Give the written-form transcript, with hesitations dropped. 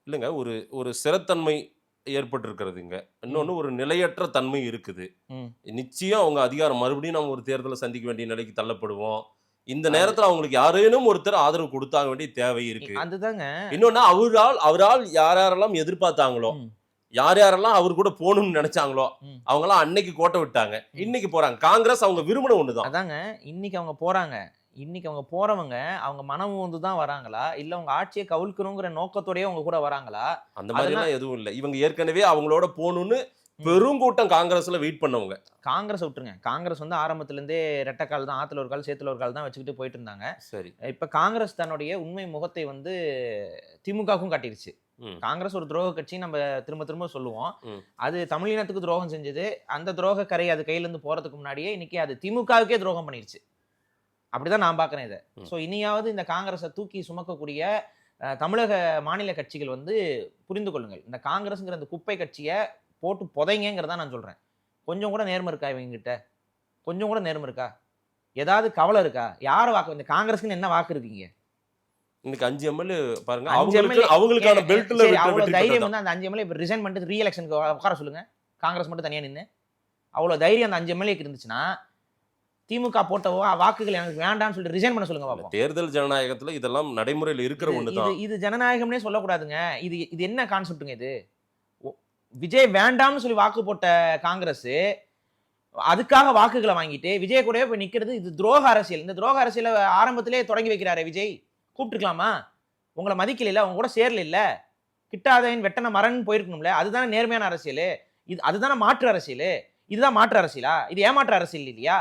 இல்லங்க. ஒரு ஒரு ஸ்திரத்தன்மை ஏற்பட்டிருக்கிறதுங்க. ம். இன்னொன்னு ஒரு நிலையற்ற தன்மை இருக்குது. ம். நிச்சயம் அவங்க அதிகாரம் மறுபடியும் நம்ம ஒரு தேர்தல சந்திக்க வேண்டிய நிலைக்கு தள்ளப்படுவோம். இந்த அது நேரத்தில அவங்களுக்கு யாரேனும் ஒருத்தர் ஆதரவு குடுத்தாக வேண்டிய தேவை இருக்கு. அதுதாங்க. இன்னொன்னு அவரால் யார் யாரெல்லாம் எதிர்பார்த்தாங்களோ, ம். யார் யாரெல்லாம் அவர் கூட போணும்னு நெனச்சாங்களோ, ம். அவங்கலாம் அன்னைக்கு கோட்ட விட்டாங்க. ம். இன்னைக்கு போறாங்க. காங்கிரஸ் அவங்க விரும்பின ஒண்ணு தான். அதாங்க. இன்னைக்கு அவங்க போறாங்க. இன்னைக்கு அவங்க போறவங்க, அவங்க மனம் உவந்து தான் வராங்களா? இல்ல அவங்க ஆட்சிய கவிழ்க்கணுங்கிற நோக்கத்தோடயே அவங்க கூட வராங்களா? அந்த அதெல்லாம் மாரிலாம் எதுவும் இல்ல. இவங்க ஏற்கனவே அவங்களோட போணும்னு ம். பெருங்கூட்டம் காங்கிரஸ்ல வெயிட் பண்ணவங்க. காங்கிரஸ விட்டுருங்க. காங்கிரஸ் வந்து ஆரம்பத்துல இருந்தே ரெட்டை கால் தான். ஆத்துல ஒரு கால், சேத்துல ஒரு கால் தான் வச்சுக்கிட்டு போயிட்டு இருந்தாங்க. சரி. இப்ப காங்கிரஸ் தன்னுடைய உண்மை முகத்தை வந்து திமுகவுக்கும் காட்டிருச்சு. ம். காங்கிரஸ் ஒரு துரோக கட்சி நம்ம திரும்ப திரும்ப சொல்லுவோம். ம். அது தமிழினத்துக்கு துரோகம் செஞ்சது. அந்த துரோக கரை அது கையில இருந்து போறதுக்கு முன்னாடியே இன்னைக்கு அது திமுகவுக்கே துரோகம் பண்ணிருச்சு. அப்படிதான் நான் பார்க்கிறேன் இத. ம். சோ இனியாவது இந்த காங்கிரஸ தூக்கி சுமக்கக்கூடிய தமிழக மாநில கட்சிகள் வந்து புரிந்து கொள்ளுங்கள். இந்த காங்கிரஸ்ங்கிற இந்த குப்பை கட்சிய போட்டு புதைங்கங்கிறத நான் சொல்றேன். கொஞ்சம் கூட நேர்மை இருக்கா இவங்ககிட்ட? கொஞ்சம் கூட நேர்மை இருக்கா? ஏதாவது கவலை இருக்கா? யார வாக்கு இந்த காங்கிரஸ்க்குன்னு என்ன வாக்கு இருக்குங்க? இன்னைக்கு 5 எம்எல்ஏ பாருங்க. 5 அவங்களுக்கு எம்எல்ஏ அவங்களுக்கான பெல்ட்ல சரி வெற்றி அவ்வளோ பெற்றது தைரியம் தான். வந்து அந்த 5 எம்எல்ஏ இப்ப ரிசைன் பண்ணிட்டு ரீ எலக்ஷனுக்கு உட்கார சொல்லுங்க. காங்கிரஸ் மட்டும் தனியா நின்னு. அவ்வளோ தைரியம் அந்த 5 எம்எல்ஏக்கு இருந்துச்சுன்னா, திமுக போட்ட வாக்குகள் எனக்கு வேண்டாம்னு சொல்லிட்டு ரிசைன் பண்ண சொல்லுங்க இல்ல, பாப்போம். தேர்தல் ஜனநாயகத்துல இதெல்லாம் நடைமுறையில இருக்கிற இது ஒண்ணு இது தான். இது ஜனநாயகம்னே சொல்லக்கூடாதுங்க. இது இது என்ன கான்செப்ட்ங்க இது? ஒ விஜய் வேண்டாம்னு சொல்லி வாக்கு போட்ட காங்கிரஸ், அதுக்காக வாக்குகள வாங்கிட்டு, விஜய் கூடவே போய் நிக்கிறது இது துரோக அரசியல். இந்த துரோக அரசியல ஆரம்பத்திலேயே தொடங்கி வைக்கிறாரே விஜய். கூப்ட்டுருக்கலாமா? உங்கள மதிக்கலைல்ல, உங்க கூட சேரலைல்ல. கிட்டாதேன் வெட்டன மரன்னு போயிருக்கணும்ல. அதுதானே நேர்மையான அரசியலு. அதுதானே மாற்று அரசியலு. இதுதான் மாற்று அரசியலா? இது ஏமாற்று அரசியல் இல்லையா?